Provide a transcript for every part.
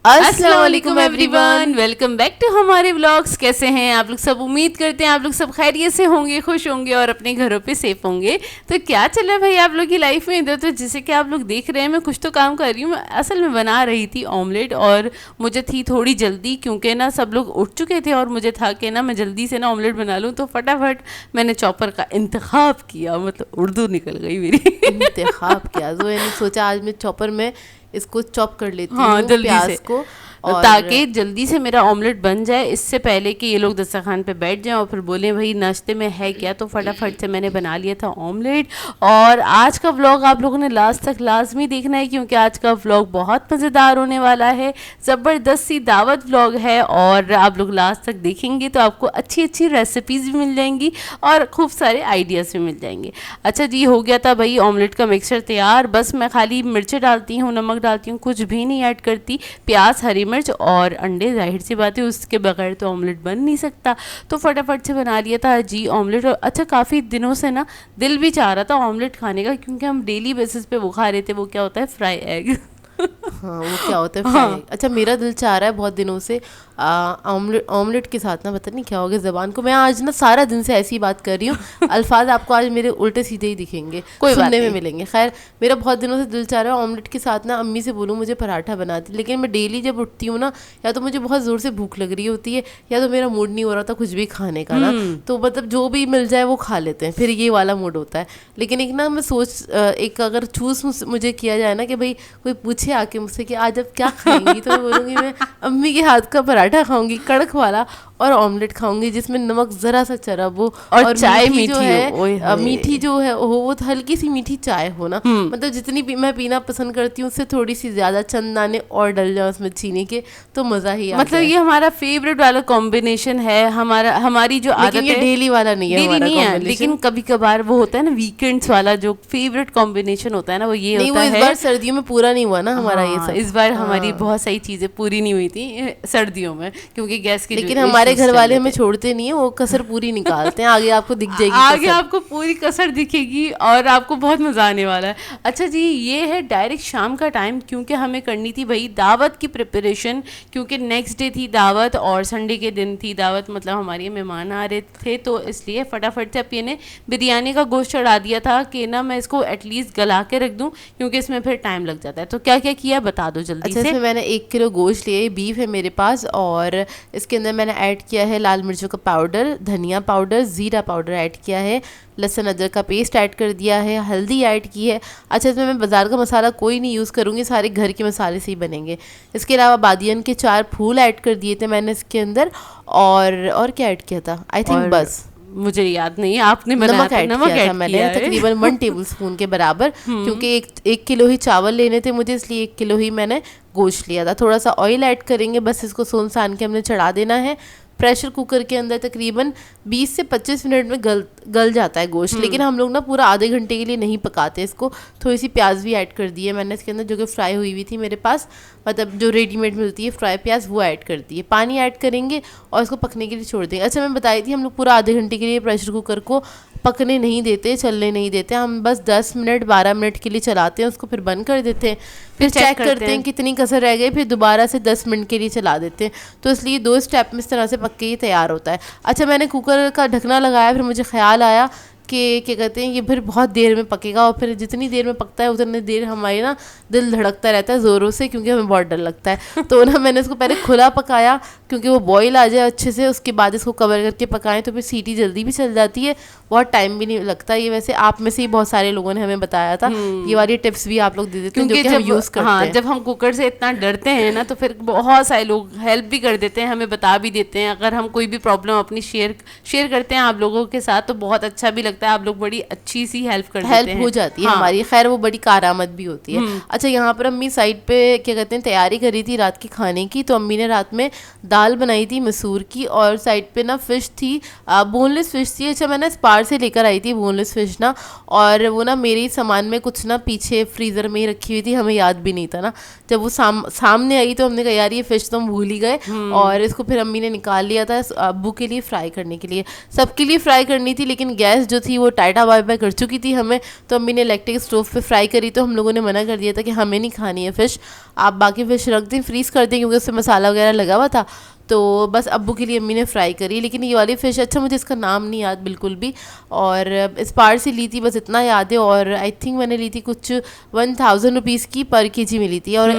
अस्सलाम वालेकुम everyone, welcome back to हमारे व्लॉग्स। कैसे हैं आप लोग सब? उम्मीद करते हैं आप लोग सब खैरियत से होंगे, खुश होंगे और अपने घरों पे सेफ होंगे। तो क्या चल रहा है भाई आप लोग की लाइफ में इधर? तो जैसे कि आप लोग देख रहे हैं मैं कुछ तो काम कर रही हूँ। असल में बना रही थी ऑमलेट और मुझे थी थोड़ी जल्दी, क्योंकि ना सब लोग उठ चुके थे और मुझे था कि ना मैं जल्दी से ना ऑमलेट बना लूँ। तो फटाफट मैंने चॉपर का इंतखाब किया, मतलब उर्दू निकल गई मेरी। इंतखाब किया तो मैंने सोचा आज मैं चॉपर में इसको चॉप कर लेती हूँ, हाँ, जल्दी प्याज से को, ताकि जल्दी से मेरा ऑमलेट बन जाए, इससे पहले कि ये लोग दस्तरखान पे बैठ जाएं और फिर बोलें भाई नाश्ते में है क्या। तो फटाफट से मैंने बना लिया था ऑमलेट। और आज का व्लॉग आप लोगों ने लास्ट तक लाजमी देखना है, क्योंकि आज का व्लॉग बहुत मज़ेदार होने वाला है। ज़बरदस्त सी दावत व्लॉग है और आप लोग लास्ट तक देखेंगे तो आपको अच्छी अच्छी रेसिपीज़ भी मिल जाएंगी और खूब सारे आइडियाज़ भी मिल जाएंगे। अच्छा जी, हो गया था भाई ऑमलेट का मिक्सचर तैयार। बस मैं खाली मिर्चें डालती हूँ, नमक डालती हूँ, कुछ भी नहीं ऐड करती। प्याज, हरी मिर्च और अंडे, जाहिर सी बात है उसके बगैर तो ऑमलेट बन नहीं सकता। तो फटाफट से बना लिया था जी ऑमलेट। और अच्छा, काफ़ी दिनों से ना दिल भी चाह रहा था ऑमलेट खाने का, क्योंकि हम डेली बेसिस पे वो खा रहे थे। वो क्या होता है? Fry egg. हाँ, वो क्या होता है फ्राई एग। अच्छा, मेरा दिल चाह रहा है बहुत दिनों से ऑमलेट के साथ ना, पता नहीं क्या हो गया ज़बान को। मैं आज ना सारा दिन से ऐसी बात कर रही हूँ, अल्फाज आपको आज मेरे उल्टे सीधे ही दिखेंगे, कोई सुनने में मिलेंगे। खैर, मेरा बहुत दिनों से दिल चाह रहा है ऑमलेट के साथ ना अम्मी से बोलूँ मुझे पराठा बनाती, लेकिन मैं डेली जब उठती हूँ ना, या तो मुझे बहुत ज़ोर से भूख लग रही होती है या तो मेरा मूड नहीं हो रहा था कुछ भी खाने का ना, तो मतलब जो भी मिल जाए वो खा लेते हैं, फिर ये वाला मूड होता है। लेकिन एक ना मैं एक अगर चूज़ मुझे किया जाए ना कि भाई कोई पूछे आके मुझसे कि आज आप क्या खाएंगी, तो मैं बोलूँगी मैं अम्मी के हाथ का पराठा खाऊंगी, कड़क वाला, और ऑमलेट खाऊंगी जिसमें नमक जरा सा चरब हो और चाय मीठी जो है, मीठी जो है वो तो हल्की सी मीठी चाय हो ना, मतलब जितनी मैं पीना पसंद करती हूँ उससे थोड़ी सी ज्यादा, चंद दाने और डल जाए उसमें चीनी के, तो मजा ही आ मतलब ये हमारा फेवरेट वाला कॉम्बिनेशन है। हमारी जो आदत है, डेली वाला नहीं है, डेली नहीं है, लेकिन कभी कभार वो होता है ना वीकेंड्स वाला जो फेवरेट कॉम्बिनेशन होता है ना, वो ये होता है। इस बार सर्दियों में पूरा नहीं हुआ ना हमारा ये सब। इस बार हमारी बहुत सारी चीजें पूरी नहीं हुई थी सर्दियों में, क्योंकि गैस की, लेकिन हमारे घर वाले हमें छोड़ते नहीं है, वो कसर पूरी निकालते हैं। आगे आपको दिख जाएगी, आगे आपको पूरी कसर दिखेगी और आपको बहुत मजा आने वाला है। अच्छा जी, ये है डायरेक्ट शाम का टाइम, क्योंकि हमें करनी थी भाई दावत की प्रिपरेशन, क्योंकि नेक्स्ट डे थी दावत और संडे के दिन थी दावत, मतलब हमारे मेहमान आ रहे थे। तो इसलिए फटाफट से अब ये ने बिरयानी का गोश्त चढ़ा दिया था कि ना मैं इसको एटलीस्ट गला के रख दूं, क्योंकि इसमें फिर टाइम लग जाता है। तो क्या क्या किया बता दो जल्दी से। इसमें मैंने 1 किलो गोश्त लिया, बीफ है मेरे पास, और इसके अंदर मैंने ऐड किया है लाल मिर्चों का पाउडर, धनिया पाउडर, ज़ीरा पाउडर ऐड किया है, लहसुन अदरक का पेस्ट ऐड कर दिया है, हल्दी ऐड की है। अच्छा, इसमें मैं बाज़ार का मसाला कोई नहीं यूज़ करूँगी, सारे घर के मसाले से ही बनेंगे। इसके अलावा बादियन के 4 फूल ऐड कर दिए थे मैंने इसके अंदर, और क्या ऐड किया था, आई थिंक बस मुझे याद नहीं है, आपने नमक ऐड किया था मैंने तकरीबन 1 टेबल स्पून के बराबर, क्योंकि एक किलो ही चावल लेने थे मुझे, इसलिए 1 किलो ही मैंने गोश्त लिया था। थोड़ा सा ऑयल ऐड करेंगे, बस इसको सोन सान के हमने चढ़ा देना है। प्रेशर कुकर के अंदर तकरीबन 20 से 25 मिनट में गल जाता है गोश्त, लेकिन हम लोग ना पूरा आधे घंटे के लिए नहीं पकाते इसको। थोड़ी सी प्याज भी ऐड कर दी है मैंने इसके अंदर, जो कि फ्राई हुई हुई थी मेरे पास, मतलब जो रेडीमेड मिलती है फ्राई प्याज, वो ऐड कर दी है। पानी ऐड करेंगे और इसको पकने के लिए छोड़ देंगे। अच्छा, मैं बताई थी हम लोग पूरा आधे घंटे के लिए प्रेशर कुकर को पकने नहीं देते, चलने नहीं देते, हम बस 10 मिनट 12 मिनट के लिए चलाते हैं उसको, फिर बंद कर देते हैं, फिर चेक करते हैं कितनी कसर रह गई, फिर दोबारा से 10 मिनट के लिए चला देते हैं। तो इसलिए 2 स्टेप में इस तरह से पक के ही तैयार होता है। अच्छा, मैंने कुकर का ढकना लगाया, फिर मुझे ख्याल आया कि क्या कहते हैं, ये फिर बहुत देर में पकेगा, और फिर जितनी देर में पकता है उतनी देर हमारी ना दिल धड़कता रहता है ज़ोरों से, क्योंकि हमें बहुत डर लगता है। तो ना मैंने इसको पहले खुला पकाया, क्योंकि वो बॉईल आ जाए अच्छे से, उसके बाद इसको कवर करके पकाएं तो फिर सीटी जल्दी भी चल जाती है, बहुत टाइम भी नहीं लगता। ये वैसे आप में से ही बहुत सारे लोगों ने हमें बताया था, ये वाली टिप्स भी आप लोग दे देते हैं, जो कि हम यूज़ करते हैं। जब हम कुकर से इतना डरते हैं ना, तो फिर बहुत सारे लोग हेल्प भी कर देते हैं, हमें बता भी देते हैं। अगर हम कोई भी प्रॉब्लम अपनी शेयर करते हैं आप लोगों के साथ, तो बहुत अच्छा भी लगता है, आप लोग बड़ी अच्छी सी हेल्प हो जाती है हमारी। खैर, वो बड़ी कारआमद भी होती है। अच्छा, यहाँ पर अम्मी साइड पे क्या कहते हैं तैयारी कर रही थी रात के खाने की, तो अम्मी ने रात में दाल बनाई थी मसूर की, और साइड पे ना फिश थी, बोनलेस फिश थी। अच्छा, मैंने स्पार से लेकर आई थी बोनलेस फिश ना, और वो ना मेरे सामान में कुछ ना पीछे फ्रीज़र में ही रखी हुई थी, हमें याद भी नहीं था ना। जब वो सामने आई तो हमने कहा यार ये फिश तो हम भूल ही गए, और इसको फिर अम्मी ने निकाल लिया था अब्बू के लिए फ्राई करने के लिए। सबके लिए फ्राई करनी थी, लेकिन गैस जो थी वो टाटा बाय बाय कर चुकी थी हमें, तो अम्मी ने इलेक्ट्रिक स्टोव पे फ्राई करी, तो हम लोगों ने मना कर दिया था कि हमें नहीं खानी है फ़िश, आप बाकी फ़िश रख दें, फ्रीज़ कर दें, क्योंकि उससे मसाला वगैरह लगा हुआ था। तो बस अब्बू के लिए अम्मी ने फ्राई करी। लेकिन ये वाली फ़िश, अच्छा मुझे इसका नाम नहीं याद बिल्कुल भी, और इस पार से ली थी, बस इतना याद है। और आई थिंक मैंने ली थी कुछ 1000 रुपीज़ की पर केजी मिली थी, और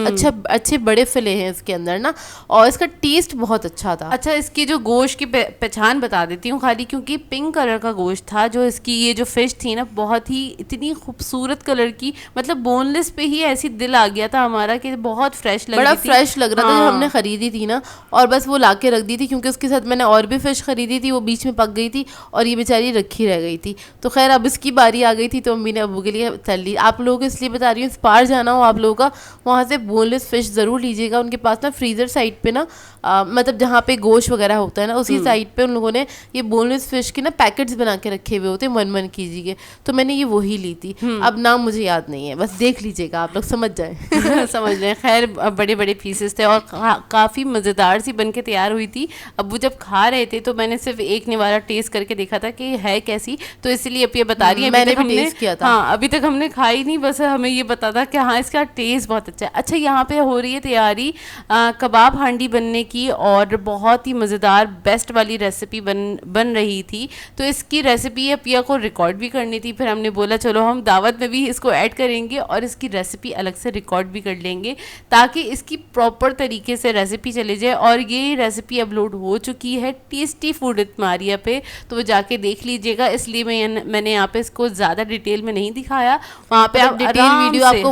अच्छे बड़े फिले हैं इसके अंदर ना, और इसका टेस्ट बहुत अच्छा था। अच्छा, इसकी जो गोश्त की पहचान बता देती हूँ खाली, क्योंकि पिंक कलर का गोश्त था जो इसकी ये जो फ़िश थी ना, बहुत ही इतनी खूबसूरत कलर की, मतलब बोनलेस पे ही ऐसी दिल आ गया था हमारा कि बहुत फ्रेश लग बड़ा रही थी। फ्रेश लग रहा था जब हाँ। हमने खरीदी थी ना, और बस वो ला के रख दी थी, क्योंकि उसके साथ मैंने और भी फ़िश खरीदी थी, वो बीच में पक गई थी और ये बेचारी रखी रह गई थी। तो खैर अब इसकी बारी आ गई थी, तो अम्मी ने अब्बू के लिए तल ली। आप लोगों को इसलिए बता रही हूँ, इस पार जाना हो आप लोगों का, वहाँ से बोनलेस फ़िश ज़रूर लीजिएगा। उनके पास ना फ्रीज़र साइड पे ना मतलब जहाँ पे गोश्त वगैरह होता है ना, उसी साइड पे उन लोगों ने ये बोनलेस फ़िश के ना पैकेट्स बना के रखे हुए होते हैं 1 kg के, तो मैंने ये वही ली थी। अब नाम मुझे याद नहीं है, बस देख लीजिएगा आप लोग, समझ जाए। समझ लें। खैर बड़े बड़े पीसेस थे और काफ़ी मज़ेदार सी बन के तैयार हुई थी। अब्बू जब खा रहे थे तो मैंने सिर्फ एक निवाला टेस्ट करके देखा था कि है कैसी, तो इसलिए अब ये बता रही है। मैंने भी टेस्ट किया था। हाँ, अभी तक हमने खाई नहीं, बस हमें ये पता था कि हाँ इसका टेस्ट बहुत अच्छा है। अच्छा, यहाँ पे हो रही है तैयारी कबाब हांडी बनने की, और बहुत ही मज़ेदार बेस्ट वाली रेसिपी बन रही थी। तो इसकी रेसिपी अपिया को रिकॉर्ड भी करनी थी, फिर हमने बोला चलो हम दावत में भी इसको ऐड करेंगे और इसकी रेसिपी अलग से रिकॉर्ड भी कर लेंगे, ताकि इसकी प्रॉपर तरीके से रेसिपी चले जाए। और ये रेसिपी अपलोड हो चुकी है टेस्टी फूड विद मारिया पे, तो वो जाके देख लीजिएगा। इसलिए मैंने यहाँ पे इसको ज़्यादा डिटेल में नहीं दिखाया, वहाँ पे आप डिटेल वीडियो आपको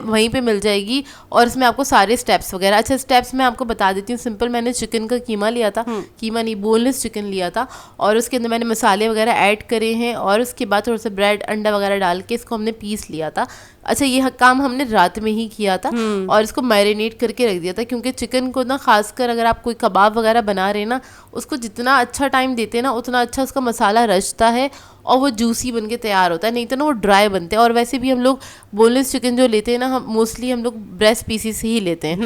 वहीं पे मिल जाएगी, और इसमें आपको सारे स्टेप्स वगैरह, अच्छा स्टेप्स मैं आपको बता देती हूँ। सिंपल मैंने चिकन का कीमा लिया था, कीमा नहीं बोनलेस चिकन लिया था, और उसके अंदर मैंने मसाले वगैरह ऐड करे हैं, और उसके बाद थोड़ा सा ब्रेड अंडा वगैरह डाल के इसको हमने पीस लिया था। अच्छा, ये काम हमने रात में ही किया था, और इसको मैरिनेट करके रख दिया था, क्योंकि चिकन को ना खासकर अगर आप कोई कबाब वगैरह बना रहे हैं ना, उसको जितना अच्छा टाइम देते हैं ना, उतना अच्छा उसका मसाला रचता है और वो जूसी बन के तैयार होता है, नहीं तो ना वो ड्राई बनते हैं। और वैसे भी हम लोग बोनलेस चिकन जो लेते हैं ना, हम मोस्टली हम लोग ब्रेस्ट पीसेस ही लेते हैं,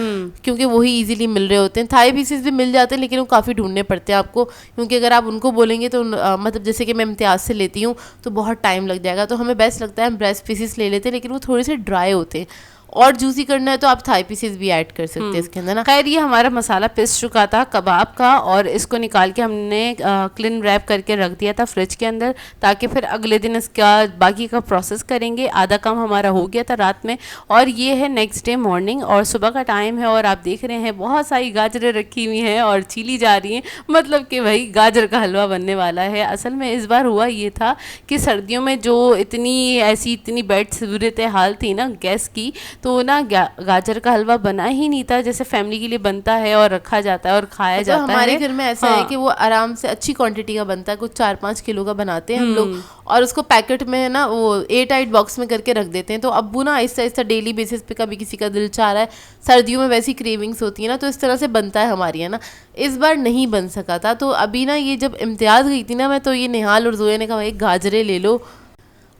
क्योंकि वही इजीली मिल रहे होते हैं। थाई पीसेस भी मिल जाते हैं, लेकिन वो काफ़ी ढूंढने पड़ते हैं आपको, क्योंकि अगर आप उनको बोलेंगे तो मतलब जैसे कि मैं इम्तियाज़ से लेती हूँ तो बहुत टाइम लग जाएगा, तो हमें बेस्ट लगता है हम ब्रेस्ट पीसेस ले लेते हैं, लेकिन वो थोड़े से ड्राई होते हैं। और जूसी करना है तो आप थाई पीसेस भी ऐड कर सकते हैं इसके अंदर ना। खैर ये हमारा मसाला पिस चुका था कबाब का, और इसको निकाल के हमने क्लीन रैप करके रख दिया था फ्रिज के अंदर, ताकि फिर अगले दिन इसका बाकी का प्रोसेस करेंगे। आधा काम हमारा हो गया था रात में, और ये है नेक्स्ट डे मॉर्निंग, और सुबह का टाइम है, और आप देख रहे हैं बहुत सारी गाजरें रखी हुई हैं और छीली जा रही हैं, मतलब कि भाई गाजर का हलवा बनने वाला है। असल में इस बार हुआ ये था कि सर्दियों में जो इतनी बैड सूरत हाल थी ना गैस की, तो ना गाजर का हलवा बना ही नहीं था जैसे फैमिली के लिए बनता है और रखा जाता है और खाया जाता है। हमारे घर में ऐसा है कि वो आराम से अच्छी क्वांटिटी का बनता है, कुछ 4-5 किलो का बनाते हैं हम लोग, और उसको पैकेट में ना वो एयरटाइट बॉक्स में करके रख देते हैं। तो अब्बू ना आहिस्ता आहिस्ता डेली बेसिस पे कभी किसी का दिल चाह रहा है, सर्दियों में वैसी क्रेविंग्स होती है ना, तो इस तरह से बनता है हमारे यहाँ ना। इस बार नहीं बन सका था, तो अभी ना ये जब इम्तियाज़ गई थी ना मैं, तो ये निहाल और जोया ने कहा भाई गाजरें ले लो,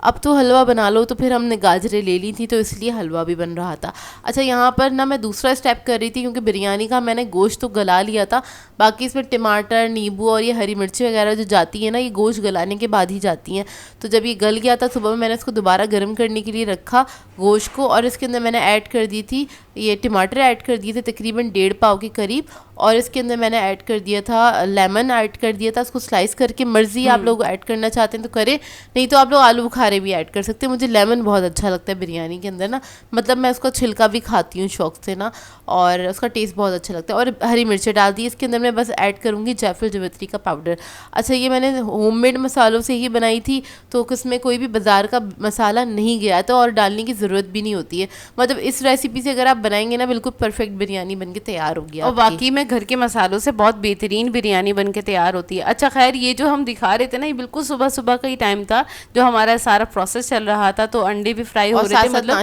अब तो हलवा बना लो, तो फिर हमने गाजरें ले ली थी, तो इसलिए हलवा भी बन रहा था। अच्छा, यहाँ पर ना मैं दूसरा स्टेप कर रही थी, क्योंकि बिरयानी का मैंने गोश्त तो गला लिया था, बाकी इसमें टमाटर नींबू और ये हरी मिर्ची वगैरह जो जाती है ना, ये गोश्त गलाने के बाद ही जाती हैं। तो जब ये गल गया था, सुबह में मैंने इसको दोबारा गर्म करने के लिए रखा गोश्त को, और इसके अंदर मैंने ऐड कर दी थी ये टमाटर ऐड कर दिए थे तकरीबन 1.5 पाव के करीब, और इसके अंदर मैंने ऐड कर दिया था लेमन ऐड कर दिया था, उसको स्लाइस करके। मर्जी आप लोग ऐड करना चाहते हैं तो करें, नहीं तो आप लोग आलू बुखारे भी ऐड कर सकते हैं। मुझे लेमन बहुत अच्छा लगता है बिरयानी के अंदर ना, मतलब मैं उसका छिलका भी खाती हूँ शौक से ना, और उसका टेस्ट बहुत अच्छा लगता है। और हरी मिर्चें डाल दी इसके अंदर, मैं बस ऐड करूँगी जायफल जावित्री का पाउडर। अच्छा, ये मैंने होममेड मसालों से ही बनाई थी, तो इसमें कोई भी बाज़ार का मसाला नहीं गया था, और डालने की ज़रूरत भी नहीं होती है। मतलब इस रेसिपी से अगर आप बनाएंगे ना, बिल्कुल परफेक्ट बिरयानी बन के तैयार होगी। और बाकी में घर के मसालों से बहुत बेहतरीन बिरयानी बन के तैयार होती है। अच्छा, खैर ये जो हम दिखा रहे थे ना, ये बिल्कुल सुबह सुबह का ही टाइम था जो हमारा सारा प्रोसेस चल रहा था, तो अंडे भी फ्राई हो रहे थे, मतलब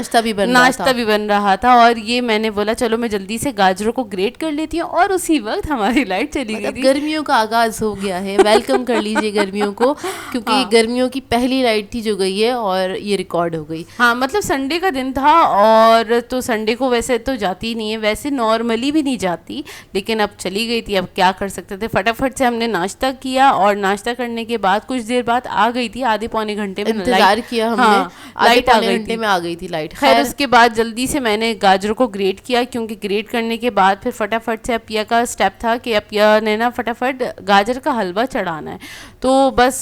नाश्ता भी बन रहा था। और ये मैंने बोला चलो मैं जल्दी से गाजरों को ग्रेट कर लेती हूँ, और उसी वक्त हमारी लाइट चली गई थी। गर्मियों का आगाज हो गया है, वेलकम कर लीजिए गर्मियों को, क्योंकि गर्मियों की पहली लाइट थी जो गई है, और ये रिकॉर्ड हो गई। हाँ, मतलब संडे का दिन था, और तो संडे को वैसे तो जाती नहीं है, वैसे नॉर्मली भी नहीं जाती, लेकिन लेकिन अब चली गई थी, अब क्या कर सकते थे। फटाफट से हमने नाश्ता किया और नाश्ता करने के बाद कुछ देर बाद आ गई थी, आधे पौने घंटे में इंतजार किया हमने। हाँ, लाइट आ गई घंटे थी। में आ गई थी लाइट। खैर उसके बाद जल्दी से मैंने गाजरों को ग्रेट किया, क्योंकि ग्रेट करने के बाद फिर फटाफट से अपिया का स्टेप था कि अपिया ने ना फटाफट गाजर का हलवा चढ़ाना है। तो बस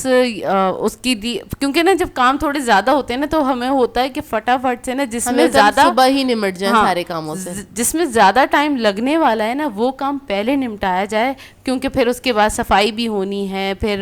उसकी क्योंकि ना जब काम थोड़े ज़्यादा होते हैं ना तो हमें होता है कि फटाफट से ना जिसमें ज़्यादा सुबह ही निमट जाए हाँ, सारे कामों से, जिसमें ज़्यादा टाइम लगने वाला है ना वो काम पहले निपटाया जाए, क्योंकि फिर उसके बाद सफाई भी होनी है, फिर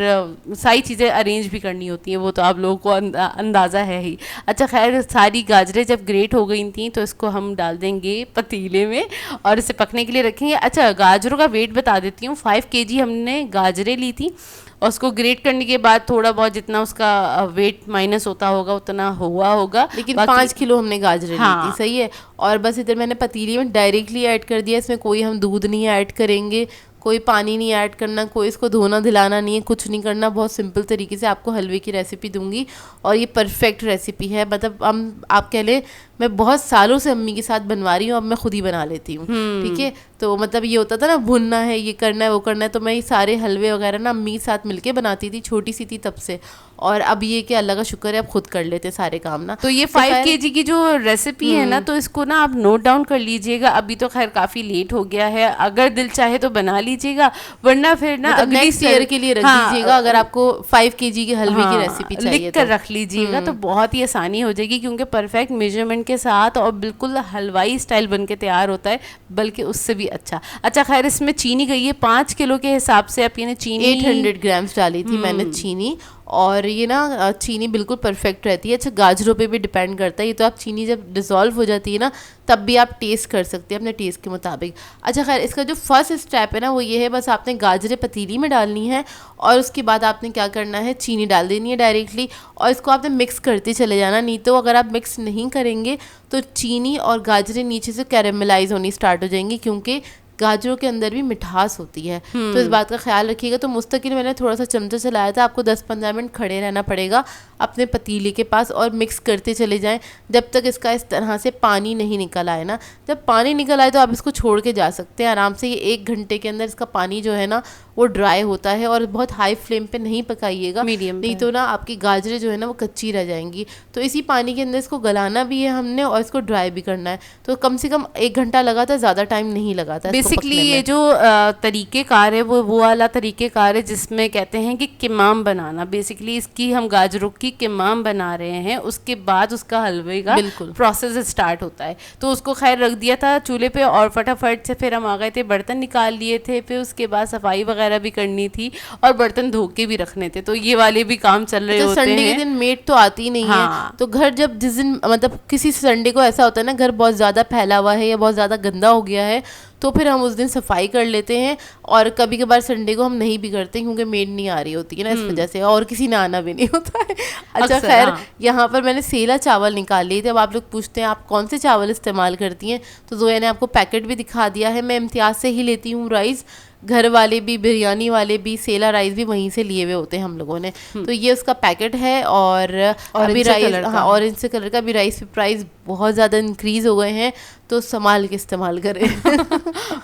सारी चीज़ें अरेंज भी करनी होती हैं, वो तो आप लोगों को अंदाज़ा है ही। अच्छा खैर सारी गाजरें जब ग्रेट हो गई थी तो इसको हम डाल देंगे पतीले में और इसे पकने के लिए रखेंगे। अच्छा गाजरों का वेट बता देती हूँ, 5 kg हमने गाजरें ली थी और उसको ग्रेट करने के बाद थोड़ा बहुत जितना उसका वेट माइनस होता होगा उतना हुआ होगा, लेकिन 5 किलो हमने गाजरें हाँ, ली थी, सही है। और बस इधर मैंने पतीली में डायरेक्टली ऐड कर दिया, इसमें कोई हम दूध नहीं ऐड करेंगे, कोई पानी नहीं ऐड करना, कोई इसको धोना धिलाना नहीं है, कुछ नहीं करना। बहुत सिंपल तरीके से आपको हलवे की रेसिपी दूंगी और ये परफेक्ट रेसिपी है। मतलब आप कह लें मैं बहुत सालों से अम्मी के साथ बनवा रही हूँ, अब मैं खुद ही बना लेती हूँ, ठीक है। तो मतलब ये होता था ना भुनना है, ये करना है, वो करना है, तो मैं ये सारे हलवे वगैरह ना अम्मी के साथ मिलके बनाती थी, छोटी सी थी तब से। और अब ये कि अल्लाह का शुक्र है अब खुद कर लेते सारे काम ना। तो ये 5 kg की जो रेसिपी है ना तो इसको ना आप नोट डाउन कर लीजिएगा। अभी तो खैर काफ़ी लेट हो गया है, अगर दिल चाहे तो बना लीजिएगा, वरना फिर ना मतलब अगली ईयर के लिए रख दीजिएगा। अगर आपको 5 kg के हलवे की रेसिपी चाहिए लिख कर रख लीजिएगा तो बहुत ही आसानी हो जाएगी, क्योंकि परफेक्ट मेजरमेंट के साथ और बिल्कुल हलवाई स्टाइल बन के तैयार होता है, बल्कि उससे भी अच्छा। अच्छा खैर इसमें चीनी गई है 5 किलो के हिसाब से, आप ये चीनी 800 ग्राम्स डाली थी मैंने चीनी, और ये ना चीनी बिल्कुल परफेक्ट रहती है। अच्छा गाजरों पे भी डिपेंड करता है, ये तो आप चीनी जब डिज़ोल्व हो जाती है ना तब भी आप टेस्ट कर सकते हैं अपने टेस्ट के मुताबिक। अच्छा खैर इसका जो फर्स्ट स्टेप है ना वो ये है, बस आपने गाजरें पतीली में डालनी है और उसके बाद आपने क्या करना है, चीनी डाल देनी है डायरेक्टली और इसको आपने मिक्स करते चले जाना। नहीं तो अगर आप मिक्स नहीं करेंगे तो चीनी और गाजरें नीचे से कैरेमलाइज होनी स्टार्ट हो जाएंगी, क्योंकि गाजरों के अंदर भी मिठास होती है। तो इस बात का ख्याल रखिएगा। तो मुस्तकिल मैंने थोड़ा सा चमचा चलाया था, आपको 10-15 मिनट खड़े रहना पड़ेगा अपने पतीले के पास और मिक्स करते चले जाएं जब तक इसका इस तरह से पानी नहीं निकल आए ना। जब पानी निकल आए तो आप इसको छोड़ के जा सकते हैं आराम से। ये 1 घंटे के अंदर इसका पानी जो है ना वो ड्राई होता है, और बहुत हाई फ्लेम पे नहीं पकाइएगा, मीडियम, नहीं तो ना आपकी गाजरें जो है ना वो कच्ची रह जाएंगी। तो इसी पानी के अंदर इसको गलाना भी है हमने और इसको ड्राई भी करना है। तो कम से कम 1 घंटा लगा था, ज़्यादा टाइम नहीं लगा था। बेसिकली ये जो तरीक़ेकार है वो वाला तरीक़ेकार है जिसमें कहते हैं कि किमाम बनाना। बेसिकली इसकी हम गाजरों की किमाम बना रहे हैं, उसके बाद उसका हलवे का प्रोसेस स्टार्ट होता है। तो उसको खैर रख दिया था चूल्हे पे और फटाफट से फिर हम आ गए थे, बर्तन निकाल लिए थे, फिर उसके बाद सफाई वगैरह भी करनी थी और बर्तन धो के भी रखने थे। तो ये वाले भी काम चल रहे होते हैं। संडे के दिन मेड तो आती नहीं है, तो घर जब जिस दिन मतलब किसी संडे को ऐसा होता है ना घर बहुत ज़्यादा फैला हुआ है या बहुत ज़्यादा गंदा हो गया है, तो फिर हम उस दिन सफाई कर लेते हैं। और कभी कभार संडे को हम नहीं भी करते क्योंकि मेड नहीं आ रही होती है ना, इस वजह से, और किसी ने आना भी नहीं होता है। अच्छा खैर यहाँ पर मैंने सेला चावल निकाल लिए थे। अब आप लोग पूछते हैं आप कौन से चावल इस्तेमाल करती हैं, तो जोया ने आपको पैकेट भी दिखा दिया है। मैं इम्तियाज़ से ही लेती हूँ राइस, घर वाले भी, बिरयानी वाले भी, सेला राइस भी वहीं से लिए हुए होते हैं हम लोगों ने। तो ये उसका पैकेट है। और अभी राइस, हाँ ऑरेंज से कलर का भी राइस पे प्राइस बहुत ज़्यादा इंक्रीज़ हो गए हैं, तो संभाल के इस्तेमाल करें।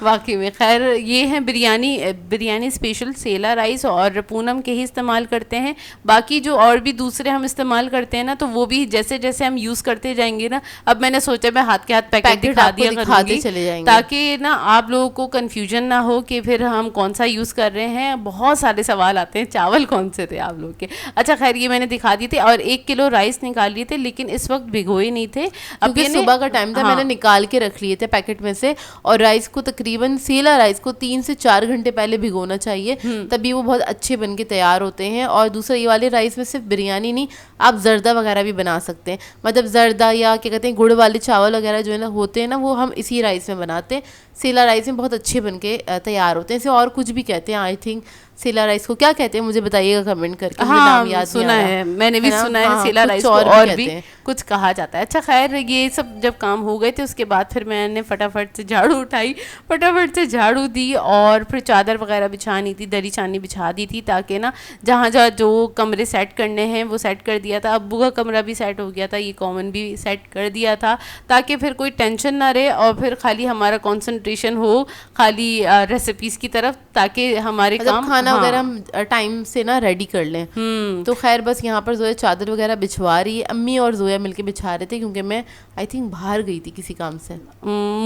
वाकई में खैर ये है बिरयानी स्पेशल सेला राइस, और पूनम के ही इस्तेमाल करते हैं। बाकी जो और भी दूसरे हम इस्तेमाल करते हैं ना तो वो भी जैसे जैसे हम यूज़ करते जाएंगे ना, अब मैंने सोचा मैं हाथ के हाथ पैकेट दिखा दिया करूँगी चले जाएंगे ताकि ना आप लोगों को कन्फ्यूजन ना हो कि फिर हम कौन सा यूज़ कर रहे हैं। बहुत सारे सवाल आते हैं चावल कौन से थे आप लोग के। अच्छा खैर ये मैंने दिखा दिए थे और 1 किलो राइस निकाल लिए थे, लेकिन इस वक्त भिगोए नहीं थे। अब ये सुबह का टाइम था, मैंने निकाल के रख लिए थे पैकेट में से। और राइस को तकरीबन सेला राइस को 3 से 4 घंटे पहले भिगोना चाहिए, तभी वो बहुत अच्छे बन के तैयार होते हैं। और दूसरा ये वाले राइस में सिर्फ बिरयानी नहीं, आप जर्दा वगैरह भी बना सकते हैं। मतलब जर्दा या क्या कहते हैं गुड़ वाले चावल वगैरह जो है ना होते हैं ना, वो हम इसी राइस में बनाते हैं। सेला राइस में बहुत अच्छे बन के तैयार होते हैं। इसे और कुछ भी कहते हैं आई थिंक, सेला राइस को क्या कहते हैं मुझे बताइएगा कमेंट करके, मुझे हाँ नाम याद नहीं सुना आ रहा है, मैंने भी है ना? सुना है हाँ, सेला कुछ राइस को और भी और कहते भी हैं। कुछ कहा जाता है। अच्छा खैर, ये सब जब काम हो गए थे उसके बाद फिर मैंने फटाफट से झाड़ू उठाई, फटाफट से झाड़ू दी और फिर चादर वगैरह बिछानी थी, दरी चानी बिछा दी थी, ताकि ना जहाँ जहाँ जो कमरे सेट करने हैं वो सेट कर दिया था। अब्बू का कमरा भी सेट हो गया था, ये कॉमन भी सेट कर दिया था, ताकि फिर कोई टेंशन ना रहे और फिर खाली हमारा कंसंट्रेशन हो खाली रेसिपीज़ की तरफ, ताकि हमारे मतलब काम खाना हाँ। वगैरह हम टाइम से ना रेडी कर लें। तो खैर बस यहाँ पर जोया चादर वगैरह बिछवा रही है, अम्मी और जोया मिलके बिछा रहे थे क्योंकि मैं आई थिंक बाहर गई थी किसी काम से।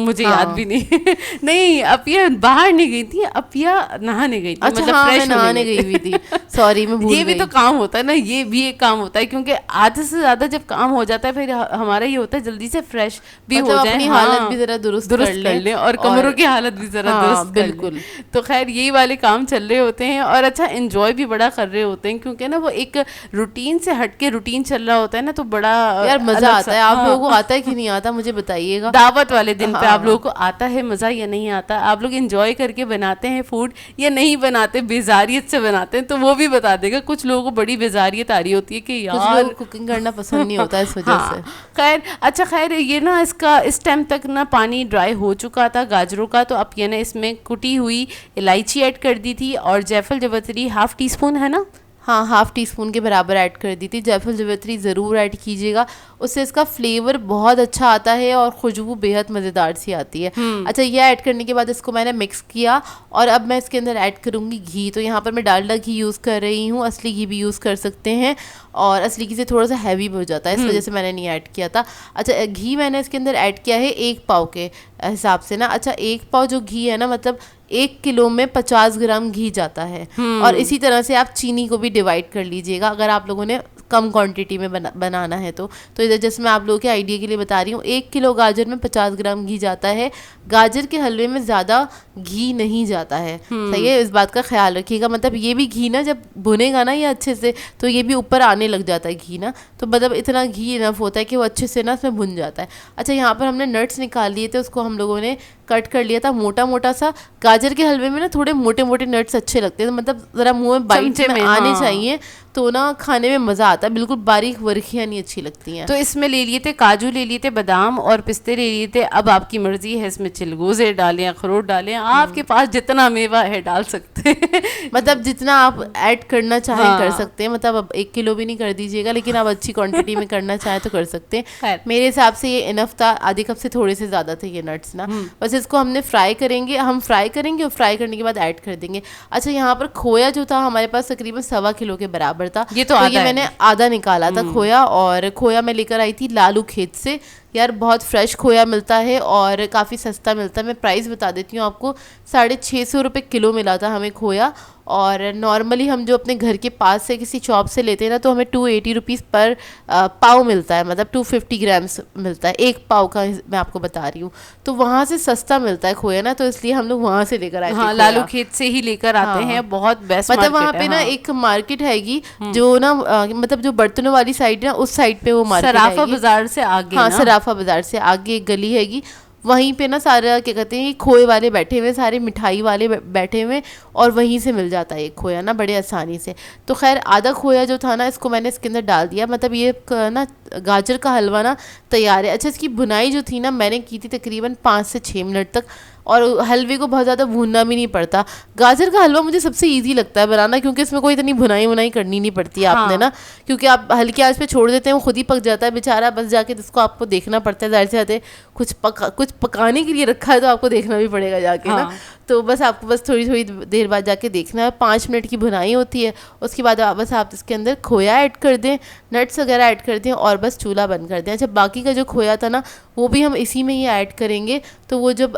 मुझे हाँ। याद भी नहीं नहीं, अपिया बाहर नहीं गई थी, अपिया नहाने गई थी। अच्छा मतलब हाँ, मैं फ्रेश नहाने गई हुई थी, सॉरी मैं भूल ये भी गई। तो काम होता है ना, ये भी एक काम होता है, क्योंकि आधे से ज्यादा जब काम हो जाता है फिर हमारा ये होता है जल्दी से फ्रेश भी मतलब हो जाए, अपनी हाँ, हालत भी जरा दुरुस्त कर लें और कमरों की हालत भी जरा हाँ, दुरुस्त कर लें। बिल्कुल। तो खैर यही वाले काम चल रहे होते हैं और अच्छा एंजॉय भी बड़ा कर रहे होते हैं, क्योंकि ना वो एक रूटीन से हट के रूटीन चल रहा होता है ना, तो बड़ा यार मजा अलग आता सा- है। आप हाँ। लोगों को आता है कि नहीं आता मुझे बताइएगा। दावत वाले दिन पे हाँ। आप लोगों को आता है मज़ा या नहीं आता? आप लोग एंजॉय करके बनाते हैं फूड या नहीं बनाते, बेजारियत से बनाते हैं? तो वो भी बता देगा। कुछ लोगों को बड़ी बेजारियत आ रही होती है कि कुछ यार लोगों को कुकिंग करना पसंद नहीं होता इस वजह हाँ, से। खैर अच्छा खैर ये ना इसका इस टाइम तक ना पानी ड्राई हो चुका था गाजरों का, तो अब ये ना इसमें कुटी हुई इलायची ऐड कर दी थी और जायफल जावित्री हाफ टी स्पून है ना, हाँ, हाफ टी स्पून के बराबर ऐड कर दी थी। जायफल जावित्री ज़रूर ऐड कीजिएगा, उससे इसका फ्लेवर बहुत अच्छा आता है और खुशबू बेहद मज़ेदार सी आती है। अच्छा, ये ऐड करने के बाद इसको मैंने मिक्स किया और अब मैं इसके अंदर ऐड करूँगी घी। तो यहाँ पर मैं डालडा घी यूज़ कर रही हूँ, असली घी भी यूज़ कर सकते हैं और असली घी से थोड़ा सा हैवी हो जाता है, इस वजह से मैंने नहीं ऐड किया था। अच्छा, घी मैंने इसके अंदर ऐड किया है 1 पाव के हिसाब से ना। अच्छा, 1 पाव जो घी है ना, मतलब 1 किलो में 50 ग्राम घी जाता है। और इसी तरह से आप चीनी को भी डिवाइड कर लीजिएगा अगर आप लोगों ने कम क्वांटिटी में बनाना है तो इधर जैसे मैं आप लोगों के आइडिया के लिए बता रही हूँ, 1 किलो गाजर में 50 ग्राम घी जाता है। गाजर के हलवे में ज़्यादा घी नहीं जाता है, सही है, इस बात का ख्याल रखिएगा। मतलब ये भी घी ना जब भुनेगा ना ये अच्छे से, तो ये भी ऊपर आने लग जाता है घी ना, तो मतलब इतना घी इनफ होता है कि वो अच्छे से ना उसमें भुन जाता है। अच्छा, यहाँ पर हमने नट्स निकाल लिए थे, उसको हम लोगों ने कट कर लिया था मोटा मोटा सा। गाजर के हलवे में ना थोड़े मोटे मोटे नट्स अच्छे लगते हैं, तो मतलब ज़रा मुँह में बाइट में आने चाहिए, तो ना खाने में मज़ा आता है। बिल्कुल बारीक वर्खियाँ नहीं अच्छी लगती हैं। तो इसमें ले लिए थे काजू, ले लिए थे बादाम और पिस्ते ले लिए थे। अब आपकी मर्जी है, इसमें चिलगोज़े डालें, अखरोट डालें, आपके पास जितना मेवा है डाल सकते हैं मतलब जितना आप ऐड करना चाहें हाँ। कर सकते हैं। मतलब अब 1 किलो भी नहीं कर दीजिएगा, लेकिन आप अच्छी क्वांटिटी में करना चाहें तो कर सकते हैं। खैर। मेरे हिसाब से ये इनफ था, आधे कप से थोड़े से ज़्यादा थे ये नट्स ना। बस इसको हमने फ्राई करेंगे, हम फ्राई करेंगे और फ्राई करने के बाद ऐड कर देंगे। अच्छा, यहाँ पर खोया जो था हमारे पास तकरीबन 1.25 किलो के बराबर था, ये तो आधा है। मैंने आधा निकाला था खोया, और खोया मैं लेकर आई थी लालू खेत से। यार बहुत फ्रेश खोया मिलता है और काफ़ी सस्ता मिलता है। मैं प्राइस बता देती हूँ आपको, 650 रुपये किलो मिला था हमें खोया। और नॉर्मली हम जो अपने घर के पास से किसी शॉप से लेते हैं ना, तो हमें 280 रुपीज़ पर पाव मिलता है, मतलब 250 ग्राम्स मिलता है, 1 पाव का मैं आपको बता रही हूँ। तो वहाँ से सस्ता मिलता है खोया ना, तो इसलिए हम लोग वहाँ से लेकर आए थे। हाँ, लालू खेत से ही लेकर आते हैं, बहुत बेस्ट मतलब वहाँ मार्केट पे है। ना एक मार्केट हैगी जो ना मतलब जो बर्तनों वाली साइड है ना, उस साइड पे वो मार्केट सराफा हैगी। बाजार से आगे हाँ, ना? सराफा बाजार से आगे एक गली हैगी, वहीं पे ना सारा क्या कहते हैं खोए वाले बैठे हुए, सारे मिठाई वाले बैठे हुए, और वहीं से मिल जाता है एक खोया ना बड़े आसानी से। तो खैर आधा खोया जो था ना, इसको मैंने इसके अंदर डाल दिया। मतलब ये ना गाजर का हलवा ना तैयार है। अच्छा, इसकी भुनाई जो थी ना, मैंने की थी तकरीबन 5 से 6 मिनट तक, और हलवे को बहुत ज़्यादा भूनना भी नहीं पड़ता। गाजर का हलवा मुझे सबसे इजी लगता है बनाना, क्योंकि इसमें कोई इतनी भुनाई करनी नहीं पड़ती है आपने ना, क्योंकि आप हल्की आंच पे छोड़ देते हैं, वो खुद ही पक जाता है बेचारा। बस जाके जिसको आपको देखना पड़ता है, ज़ाहिर से आते कुछ पकाने के लिए रखा है तो आपको देखना भी पड़ेगा जाके ना। तो बस आपको बस थोड़ी थोड़ी देर बाद जाके देखना है। 5 मिनट की भुनाई होती है, उसके बाद बस आप इसके अंदर खोया ऐड कर दें, नट्स वगैरह ऐड कर दें और बस चूल्हा बंद कर दें। अच्छा, बाकी का जो खोया था ना, वो भी हम इसी में ही ऐड करेंगे। तो वो जब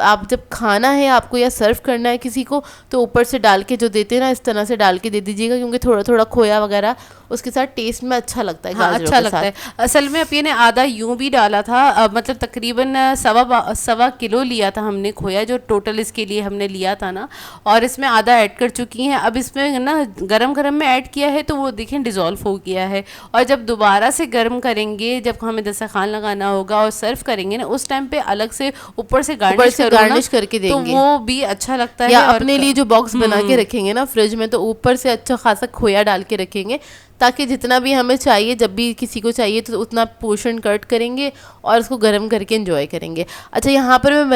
खाना है आपको या सर्व करना है किसी को, तो ऊपर से डाल के जो देते हैं ना, इस तरह से डाल के दे दीजिएगा, क्योंकि थोड़ा थोड़ा खोया वगैरह उसके साथ टेस्ट में अच्छा लगता है। हाँ, अच्छा लगता है। असल में अपने ने आधा यूं भी डाला था, मतलब तकरीबन 1.25 किलो लिया था हमने खोया, जो टोटल इसके लिए हमने लिया था ना, और इसमें आधा ऐड कर चुकी हैं। अब इसमें ना गरम गरम में ऐड किया है तो वो देखें डिज़ोल्व हो गया है, और जब दोबारा से गर्म करेंगे, जब हमें दस्तरखान लगाना होगा और सर्व करेंगे ना, उस टाइम पे अलग से ऊपर से गार्निश करके देंगे, तो वो भी अच्छा लगता है। या अपने लिए जो बॉक्स बना के रखेंगे ना फ्रिज में, तो ऊपर से अच्छा खासा खोया डाल के रखेंगे, ताकि जितना भी हमें चाहिए, जब भी किसी को चाहिए तो उतना पोर्शन कट करेंगे और उसको गर्म करके एंजॉय करेंगे। अच्छा, यहाँ पर मैं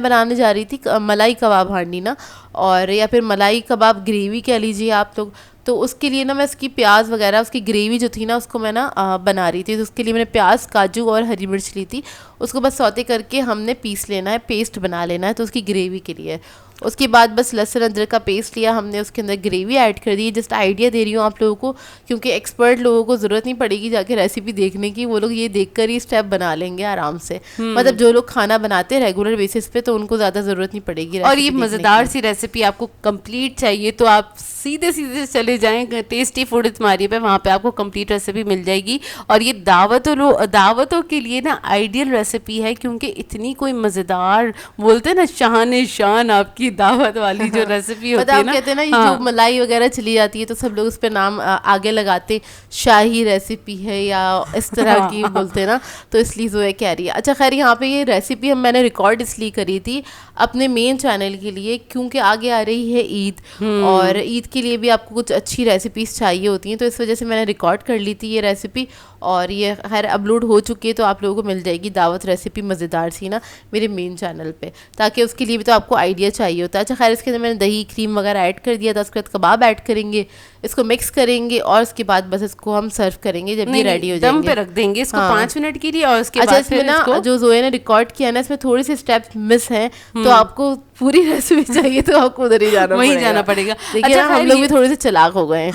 बनाने जा रही थी मलाई कबाब हांडी ना, और या फिर मलाई कबाब ग्रेवी कह लीजिए आप लोग। तो उसके लिए ना मैं इसकी प्याज वगैरह, उसकी ग्रेवी जो थी ना, उसको मैं ना बना रही थी। तो उसके लिए मैंने प्याज, काजू और हरी मिर्च ली थी, उसको बस सौते करके हमने पीस लेना है, पेस्ट बना लेना है, तो उसकी ग्रेवी के लिए। उसके बाद बस लहसुन अदरक का पेस्ट लिया हमने, उसके अंदर ग्रेवी ऐड कर दी। जस्ट आइडिया दे रही हूँ आप लोगों को, क्योंकि एक्सपर्ट लोगों को ज़रूरत नहीं पड़ेगी जाके रेसिपी देखने की, वो लोग ये देखकर ही स्टेप बना लेंगे आराम से। मतलब जो लोग खाना बनाते हैं रेगुलर बेसिस पे, तो उनको ज़्यादा ज़रूरत नहीं पड़ेगी। और ये मज़ेदार सी रेसिपी आपको कंप्लीट चाहिए तो आप सीधे सीधे चले जाएं टेस्टी फूड इत्मारी पे, वहाँ पे आपको कंप्लीट रेसिपी मिल जाएगी। और ये दावतों के लिए ना आइडियल रेसिपी है, क्योंकि इतनी कोई मज़ेदार, बोलते हैं ना शान शान आपकी दावत वाली जो रेसिपी होती है ना, कहते हैं ना, ये जो मलाई वगैरह चली जाती है तो सब लोग उस पर नाम आगे लगाते, शाही रेसिपी है या इस तरह की बोलते हैं ना, तो इसलिए जो है कह रही है। अच्छा खैर, यहाँ पे ये रेसिपी मैंने रिकॉर्ड इसलिए करी थी अपने मेन चैनल के लिए, क्योंकि आगे आ रही है ईद, और ईद के लिए भी आपको कुछ अच्छी रेसिपीज़ चाहिए होती हैं, तो इस वजह से मैंने रिकॉर्ड कर ली थी ये रेसिपी, और ये खैर अपलोड हो चुकी है, तो आप लोगों को मिल जाएगी दावत रेसिपी मज़ेदार सी ना मेरे मेन चैनल पे, ताकि उसके लिए भी तो आपको आइडिया चाहिए होता है। अच्छा खैर, इसके अंदर मैंने दही क्रीम वगैरह ऐड कर दिया था, उसके बाद कबाब ऐड करेंगे, इसको मिक्स करेंगे, और उसके बाद बस इसको हम सर्व करेंगे जब ये रेडी हो जाएंगे। दम पे रख देंगे इसको 5 मिनट के लिए, और उसके अच्छा, बाद इसमें ना जो जोए ने रिकॉर्ड किया ना, इसमें थोड़े से स्टेप्स मिस हैं, तो आपको पूरी रेसिपी चाहिए तो आपको उधर ही जाना पड़ेगा। देखिए ना, हम लोग भी थोड़े से चालाक हो गए हैं।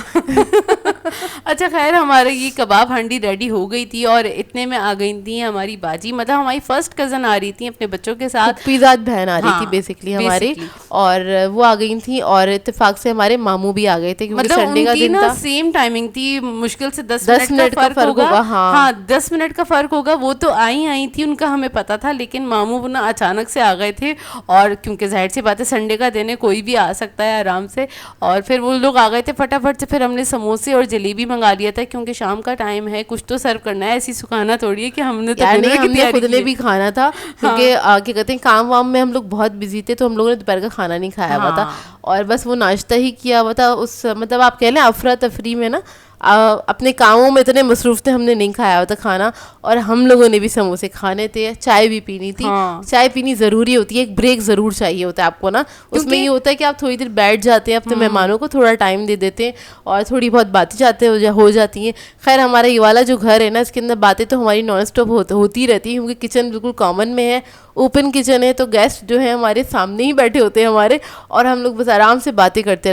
अच्छा खैर, हमारे ये कबाब हांडी रेडी हो गई थी, और इतने में आ गई थी हमारी बाजी, मतलब हमारी फर्स्ट कज़न आ रही थी अपने बच्चों के साथ, पिज़ाद बहन आ रही थी बेसिकली हमारी, और वो आ गई थी, और इत्तेफाक से हमारे मामू भी आ गए थे, क्योंकि मतलब संडे का दिन था। सेम टाइमिंग थी, मुश्किल से 10 मिनट का फर्क होगा। हाँ, 10 मिनट का फर्क होगा। वो तो आई थी, उनका हमें पता था, लेकिन मामू ना अचानक से आ गए थे, और क्योंकि जाहिर सी बात है संडे का दिन है, कोई भी आ सकता है आराम से, और फिर वो लोग आ गए थे फटाफट से। फिर हमने समोसे और जलेबी मंगा लिया था, क्योंकि शाम का टाइम है, कुछ तो सर्व करना है, ऐसी सुखाना थोड़ी है कि हमने तो हमने खुद ने भी खाना था, क्योंकि क्या कहते हैं, काम वाम में हम लोग बहुत बिजी थे, तो हम लोगों ने दोपहर का खाना नहीं खाया हुआ था, और बस वो नाश्ता ही किया हुआ था। उस मतलब आप कह लें अफरा तफरी में ना, अपने कामों में इतने मसरूफ थे, हमने नहीं खाया हुआ था खाना, और हम लोगों ने भी समोसे खाने थे, चाय भी पीनी थी। चाय पीनी ज़रूरी होती है, एक ब्रेक ज़रूर चाहिए होता है आपको ना, उसमें ये होता है कि आप थोड़ी देर बैठ जाते हैं, अपने मेहमानों को थोड़ा टाइम दे देते हैं, और थोड़ी बहुत बातें हो जाती हैं। खैर, हमारा ये वाला जो घर है ना, इसके अंदर बातें तो हमारी नॉन स्टॉप होती रहती हैं, क्योंकि किचन बिल्कुल कॉमन में है, ओपन किचन है, तो गेस्ट जो है हमारे सामने ही बैठे होते हैं हमारे, और हम लोग बस आराम से बातें करते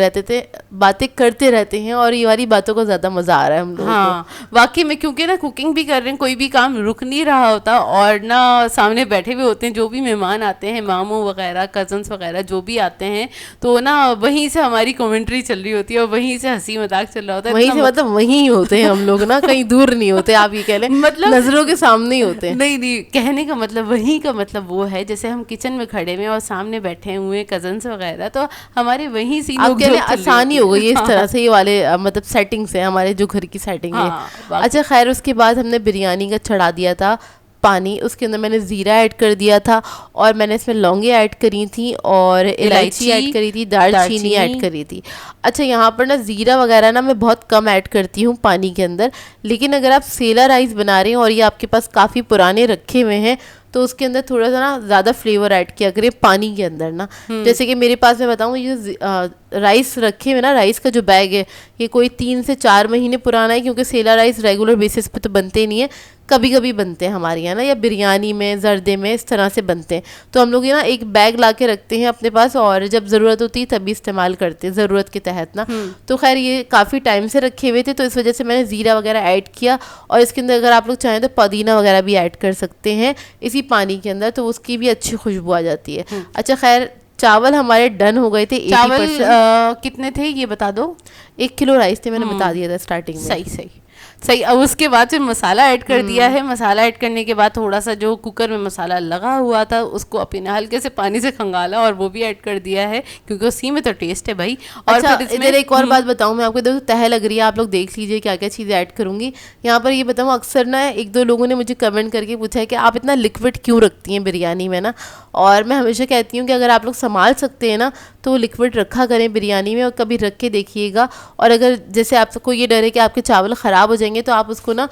रहते हैं, और ये वाली बातों को ज़्यादा मज़ा आ रहा है हम लोगों को। वाकई में, क्योंकि ना कुकिंग भी कर रहे हैं, कोई भी काम रुक नहीं रहा होता, और ना सामने बैठे हुए होते हैं जो भी मेहमान आते हैं, मामू वगैरह, कजन्स वगैरह जो भी आते हैं, तो ना वहीं से हमारी कमेंट्री चल रही होती है, और वहीं से हंसी मजाक चल रहा होता है, वहीं से मतलब वहीं होते हैं हम लोग ना, कहीं दूर नहीं होते, आप ये कह लें, मतलब नजरों के सामने ही होते हैं। नहीं, कहने का मतलब वहीं का मतलब वो है, जैसे हम किचन में खड़े हुए और सामने बैठे हुए कजन्स वगैरह, तो हमारे वहीं से आसानी हो गई इस तरह से, ये वाले मतलब सेटिंग्स हैं हमारे जो घर की सेटिंग है। अच्छा खैर, उसके बाद हमने बिरयानी का चढ़ा दिया था पानी, उसके अंदर मैंने ज़ीरा ऐड कर दिया था, और मैंने इसमें लौंगे ऐड करी थी, और इलायची ऐड करी थी, दालचीनी ऐड करी थी। अच्छा, यहाँ पर ना ज़ीरा वगैरह ना मैं बहुत कम ऐड करती हूँ पानी के अंदर, लेकिन अगर आप सेला राइस बना रहे हैं और ये आपके पास काफ़ी पुराने रखे हुए हैं, तो उसके अंदर थोड़ा सा ना ज़्यादा फ्लेवर ऐड किया करें पानी के अंदर ना। जैसे कि मेरे पास मैं बताऊँ, ये राइस रखे हुए ना, राइस का जो बैग है ये कोई 3 से 4 महीने पुराना है, क्योंकि सेला राइस रेगुलर बेसिस पे तो बनते नहीं है, कभी कभी बनते हैं हमारे यहाँ ना, या बिरयानी में, जर्दे में, इस तरह से बनते हैं। तो हम लोग ये ना एक बैग ला के रखते हैं अपने पास, और जब ज़रूरत होती है तभी इस्तेमाल करते हैं, ज़रूरत के तहत ना। तो खैर, ये काफ़ी टाइम से रखे हुए थे, तो इस वजह से मैंने ज़ीरा वगैरह ऐड किया, और इसके अंदर अगर आप लोग चाहें तो पुदीना वगैरह भी ऐड कर सकते हैं इसी पानी के अंदर, तो उसकी भी अच्छी खुशबू आ जाती है। अच्छा खैर, चावल हमारे डन हो गए थे। चावल कितने थे ये बता दो? 1 किलो राइस थे, मैंने बता दिया था स्टार्टिंग में। सही। सही। अब उसके बाद फिर मसाला ऐड कर दिया है। मसाला ऐड करने के बाद थोड़ा सा जो कुकर में मसाला लगा हुआ था उसको अपने हल्के से पानी से खंगाला और वो भी ऐड कर दिया है, क्योंकि उसी में तो टेस्ट है भाई। और अच्छा, फिर इसमें इधर एक और बात बताऊं मैं आपको, इधर तो तह लग रही है, आप लोग देख लीजिए क्या क्या चीज़ें ऐड करूंगी यहाँ पर। ये बताऊं, अक्सर ना एक दो लोगों ने मुझे कमेंट करके पूछा है कि आप इतना लिक्विड क्यों रखती हैं बिरयानी में ना, और मैं हमेशा कहती हूँ कि अगर आप लोग संभाल सकते हैं ना तो लिक्विड रखा करें बिरयानी में, और कभी रख के देखिएगा। और अगर जैसे आपको ये डर है कि आपके चावल ख़राब हो जाएंगे तो आप उसको ना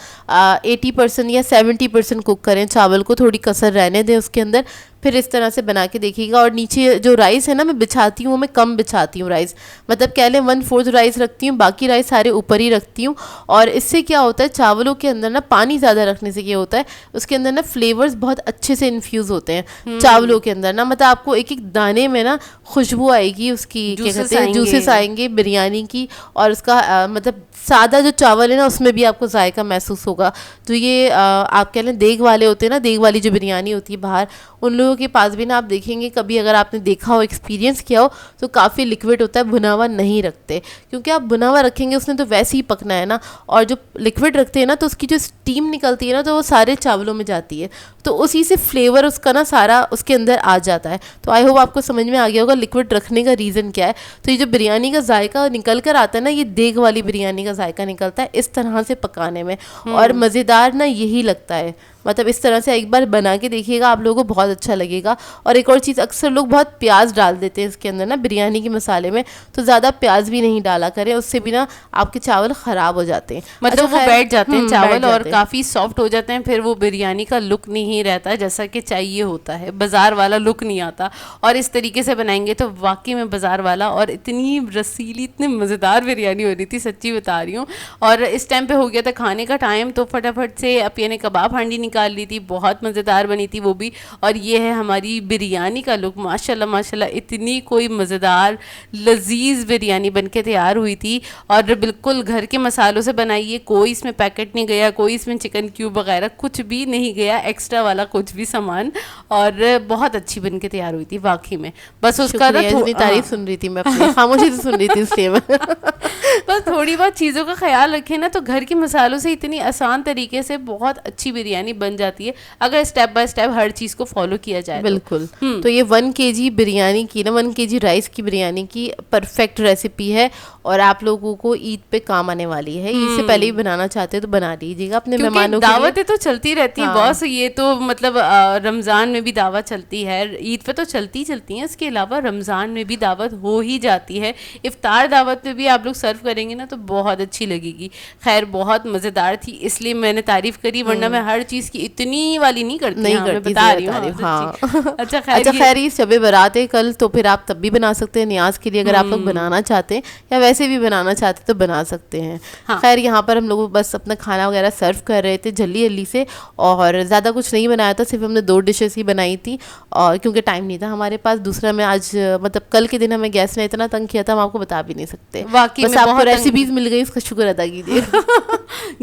80% या 70% कुक करें, चावल को थोड़ी कसर रहने दें उसके अंदर, फिर इस तरह से बना के देखिएगा। और नीचे जो राइस है ना मैं बिछाती हूँ, मैं कम बिछाती हूँ राइस, मतलब कह लें 1/4 राइस रखती हूँ, बाकी राइस सारे ऊपर ही रखती हूँ। और इससे क्या होता है, चावलों के अंदर ना पानी ज़्यादा रखने से क्या होता है, उसके अंदर ना फ्लेवर्स बहुत अच्छे से इन्फ्यूज़ होते हैं चावलों के अंदर ना, मतलब आपको एक एक दाने में ना खुशबू आएगी उसकी, क्या कहते हैं, जूसेस आएंगे बिरयानी की, और उसका मतलब सादा जो चावल है ना उसमें भी आपको जायका महसूस होगा। तो ये आप कह लें देग वाले होते हैं ना, देग वाली जो बिरयानी होती है बाहर, उन लोगों के पास भी ना आप देखेंगे, कभी अगर आपने देखा हो, एक्सपीरियंस किया हो, तो काफ़ी लिक्विड होता है, भुना हुआ नहीं रखते, क्योंकि आप भुना हुआ रखेंगे उसने तो वैसे ही पकना है ना, और जो लिक्विड रखते हैं ना तो उसकी जो स्टीम निकलती है ना तो वो सारे चावलों में जाती है, तो उसी से फ्लेवर उसका ना सारा उसके अंदर आ जाता है। तो आई होप आपको समझ में आ गया होगा लिक्विड रखने का रीज़न क्या है। तो ये जो बिरयानी का जायका निकल कर आता है ना, ये देग वाली बिरयानी का जायका निकलता है इस तरह से पकाने में, और मज़ेदार ना यही लगता है। मतलब इस तरह से एक बार बना के देखिएगा, आप लोगों को बहुत अच्छा लगेगा। और एक और चीज़, अक्सर लोग बहुत प्याज डाल देते हैं इसके अंदर ना बिरयानी के मसाले में, तो ज़्यादा प्याज भी नहीं डाला करें, उससे भी ना आपके चावल ख़राब हो जाते हैं, मतलब वो बैठ जाते हैं चावल और काफ़ी सॉफ्ट हो जाते हैं, फिर वो बिरयानी का लुक नहीं रहता जैसा कि चाहिए होता है, बाज़ार वाला लुक नहीं आता। और इस तरीके से बनाएंगे तो वाकई में बाज़ार वाला, और इतनी रसीली, इतनी मज़ेदार बिरयानी हो रही थी, सच्ची बता रही हूँ। और इस टाइम पे हो गया था खाने का टाइम, तो फटाफट से अपिया ने कबाब हांडी निकाल ली थी, बहुत मज़ेदार बनी थी वो भी। और ये है हमारी बिरयानी का लुक, माशाल्लाह माशाल्लाह, इतनी कोई मज़ेदार लजीज बिरयानी बनके तैयार हुई थी, और बिल्कुल घर के मसालों से बनाई है, कोई इसमें पैकेट नहीं गया, कोई इसमें चिकन क्यूब वगैरह कुछ भी नहीं गया, एक्स्ट्रा वाला कुछ भी सामान, और बहुत अच्छी बनके तैयार हुई थी वाकई में। बस उसका ना तारीफ सुन रही थी मैं, अपनी खामोशी से सुन रही थी इसलिए मैं बस थोड़ी बहुत चीज़ों का ख्याल रखें ना, तो घर के मसालों से इतनी आसान तरीके से बहुत अच्छी बिरयानी बन जाती है, अगर स्टेप बाय स्टेप हर चीज़ को फॉलो किया जाए। बिल्कुल। तो ये 1 kg बिरयानी की ना, 1 kg राइस की बिरयानी की परफेक्ट रेसिपी है, और आप लोगों को ईद पे काम आने वाली है। इससे पहले ही बनाना चाहते हो तो बना लीजिएगा अपने मेहमानों के लिए। दावतें तो चलती रहती हैं बॉस, ये तो मतलब रमज़ान में भी दावत चलती है, ईद पे तो चलती हैं, इसके अलावा रमज़ान में भी दावत हो ही जाती है। इफ्तार दावत में भी आप लोग सर्व करेंगे ना तो बहुत अच्छी लगेगी। खैर बहुत मज़ेदार थी, इसलिए मैंने तारीफ़ करी, वरना मैं हर चीज़ की इतनी वाली नहीं करती, मैं बता रही हूँ। हाँ अच्छा खैर ये शब बारात है कल, तो फिर आप तब भी बना सकते हैं नियाज के लिए, अगर आप लोग बनाना चाहते हैं, या वैसे भी बनाना चाहते हैं तो बना सकते हैं। खैर यहाँ पर हम लोग बस अपना खाना वगैरह सर्व कर रहे थे जल्दी जल्दी से, और ज़्यादा कुछ नहीं बनाया था, सिर्फ हमने 2 डिशेस ही बनाई थी, और क्योंकि टाइम नहीं था हमारे पास। दूसरा मैं आज मतलब कल के दिन हमें गैस ने इतना तंग किया था, हम आपको बता भी नहीं सकते, बस आपको रेसिपीज मिल गई, उसका शुक्र अदा कीजिए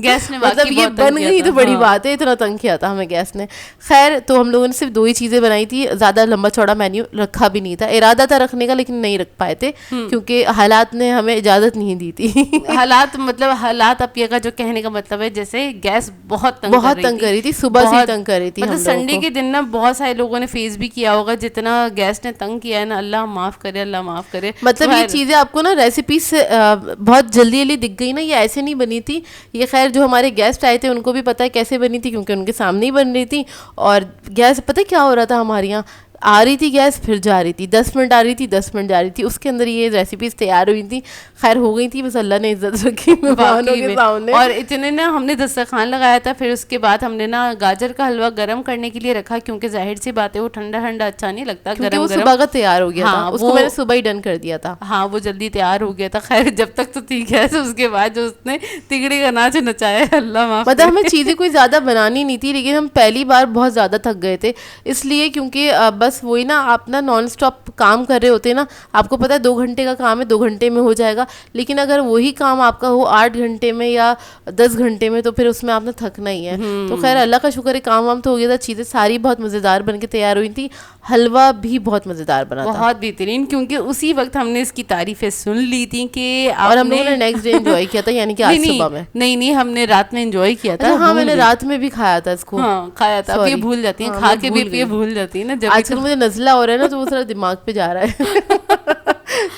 गैस ने मतलब ये बन गई तो बड़ी बात है, इतना तंग किया था हमें गैस ने। खैर तो हम लोगों ने सिर्फ 2 ही चीज़ें बनाई थी, ज़्यादा लंबा चौड़ा मेन्यू रखा भी नहीं था, इरादा था रखने का लेकिन नहीं रख पाए थे, क्योंकि हालात ने हमें इजाज़त नहीं दी थी हालात अपिया का जो कहने का मतलब है, जैसे गैस बहुत तंग कर रही थी, सुबह से तंग कर रही थी। मतलब संडे के दिन ना बहुत सारे लोगों ने फेस भी किया होगा, जितना गैस ने तंग किया है ना, अल्लाह माफ़ करे, अल्लाह माफ़ करे। मतलब ये चीज़ें आपको ना रेसिपी से बहुत जल्दी जल्दी दिख गई ना, ये ऐसे नहीं बनी थी। ये खैर जो हमारे गेस्ट आए थे उनको भी पता है कैसे बनी थी, क्योंकि उनके सामने ही बन रही थी। और गैस पता है क्या हो रहा था, हमारे यहाँ आ रही थी गैस, फिर जा रही थी, 10 मिनट आ रही थी, 10 मिनट जा रही थी, उसके अंदर ये रेसिपीज तैयार हुई थी। खैर हो गई थी, बस अल्लाह ने इज्जत रखी मेहमानों के सामने। और इतने ना हमने दस्तरखान लगाया था, फिर उसके बाद हमने ना गाजर का हलवा गर्म करने के लिए रखा, क्योंकि जाहिर सी बात है वो ठंडा ठंडा अच्छा नहीं लगता, क्योंकि वो सुबह का तैयार हो गया था, उसको मैंने सुबह ही डन कर दिया था। हाँ वो जल्दी तैयार हो गया था। खैर जब तक तो ठीक है, तो उसके बाद जो उसने तिगड़ी का नाच नचाया, अल्लाह माफ। मतलब हमें चीज़ें कोई ज़्यादा बनानी नहीं थी, लेकिन हम पहली बार बहुत ज़्यादा थक गए थे, इसलिए क्योंकि बस वही ना, आप ना नॉन स्टॉप काम कर रहे होते हैं ना, आपको पता है 2 घंटे का काम है, 2 घंटे में हो जाएगा, लेकिन अगर वही काम आपका हो 8 घंटे में या 10 घंटे में, तो फिर उसमें आपने थकना ही है। तो खैर अल्लाह का शुक्र है, काम वाम तो हो गया था, चीज़ें सारी बहुत मज़ेदार बन के तैयार हुई थी, हलवा भी बहुत मज़ेदार बना था, बहुत बेहतरीन, क्योंकि उसी वक्त हमने इसकी तारीफें सुन ली थी कि और हम लोगों ने नेक्स्ट डे एंजॉय किया था, यानी कि आज सुबह में। नहीं, हमने रात में एंजॉय किया था। हाँ, मैंने रात में भी खाया था इसको। हाँ, खाया था। अब ये भूल जाती हैं, खा के भी ये भूल जाती है ना। जब आजकल मुझे नज़ला हो रहा है ना, तो वो थोड़ा दिमाग पे जा रहा है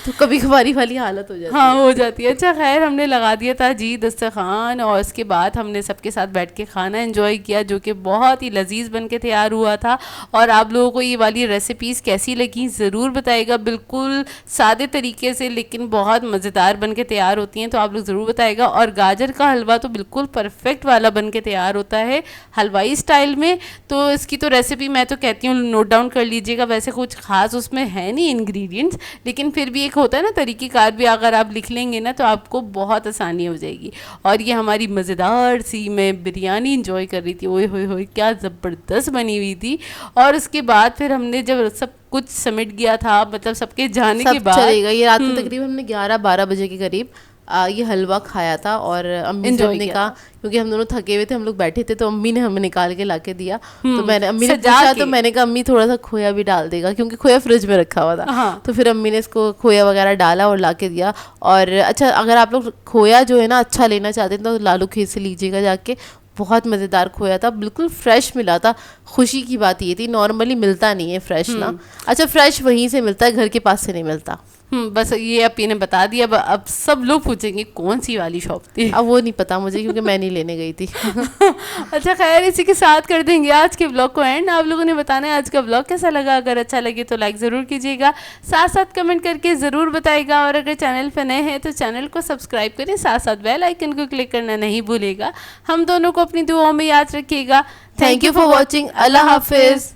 तो कभी कभारी वाली हालत हो जाती है। हाँ, हो जाती है। अच्छा खैर, हमने लगा दिया था जी दस्तरखान, और उसके बाद हमने सबके साथ बैठ के खाना एंजॉय किया, जो कि बहुत ही लजीज बन के तैयार हुआ था। और आप लोगों को ये वाली रेसिपीज़ कैसी लगी ज़रूर बताइएगा, बिल्कुल सादे तरीके से लेकिन बहुत मज़ेदार बन के तैयार होती हैं, तो आप लोग ज़रूर बताइएगा। और गाजर का हलवा तो बिल्कुल परफेक्ट वाला बन के तैयार होता है हलवाई स्टाइल में, तो इसकी तो रेसिपी मैं तो कहती हूँ नोट डाउन कर लीजिएगा। वैसे कुछ खास उसमें है नहीं इंग्रेडिएंट्स, लेकिन फिर भी एक होता है ना तरीक़ेकार, भी अगर आप लिख लेंगे ना तो आपको बहुत आसानी हो जाएगी। और ये हमारी मज़ेदार सी मैं बिरयानी इंजॉय कर रही थी, ओए होए होए क्या ज़बरदस्त बनी हुई थी। और उसके बाद फिर हमने जब सब कुछ समेट गया था, मतलब सबके जाने के बाद, चलेगा ये रात में तकरीबन हमने 11-12 बजे के करीब ये हलवा खाया था। और अम्मी से हमने कहा, क्योंकि हम दोनों थके हुए थे, हम लोग बैठे थे, तो अम्मी ने हमें निकाल के लाके दिया। तो मैंने अम्मी ने पूछा, तो मैंने कहा अम्मी थोड़ा सा खोया भी डाल देगा, क्योंकि खोया फ्रिज में रखा हुआ था। हाँ। तो फिर अम्मी ने इसको खोया वगैरह डाला और लाके दिया। और अच्छा, अगर आप लोग खोया जो है ना अच्छा लेना चाहते हैं, तो लालू खेत से लीजिएगा जाके, बहुत मज़ेदार खोया था, बिल्कुल फ्रेश मिला था। खुशी की बात ये थी, नॉर्मली मिलता नहीं है फ्रेश ना। अच्छा, फ्रेश वहीं से मिलता है, घर के पास से नहीं मिलता। बस ये अपी ने बता दिया। अब सब लोग पूछेंगे कौन सी वाली शॉप थी। अब वो नहीं पता मुझे, क्योंकि मैं नहीं लेने गई थी अच्छा खैर, इसी के साथ कर देंगे आज के ब्लॉग को एंड। आप लोगों ने बताना है आज का ब्लॉग कैसा लगा। अगर अच्छा लगे तो लाइक ज़रूर कीजिएगा, साथ साथ कमेंट करके ज़रूर बताइएगा। और अगर चैनल पर नए हैं तो चैनल को सब्सक्राइब करें, साथ साथ बेल आइकन को क्लिक करना नहीं भूलेगा। हम दोनों को अपनी दुआओं में याद रखिएगा। Thank you for watching. अल्लाह हाफिज़।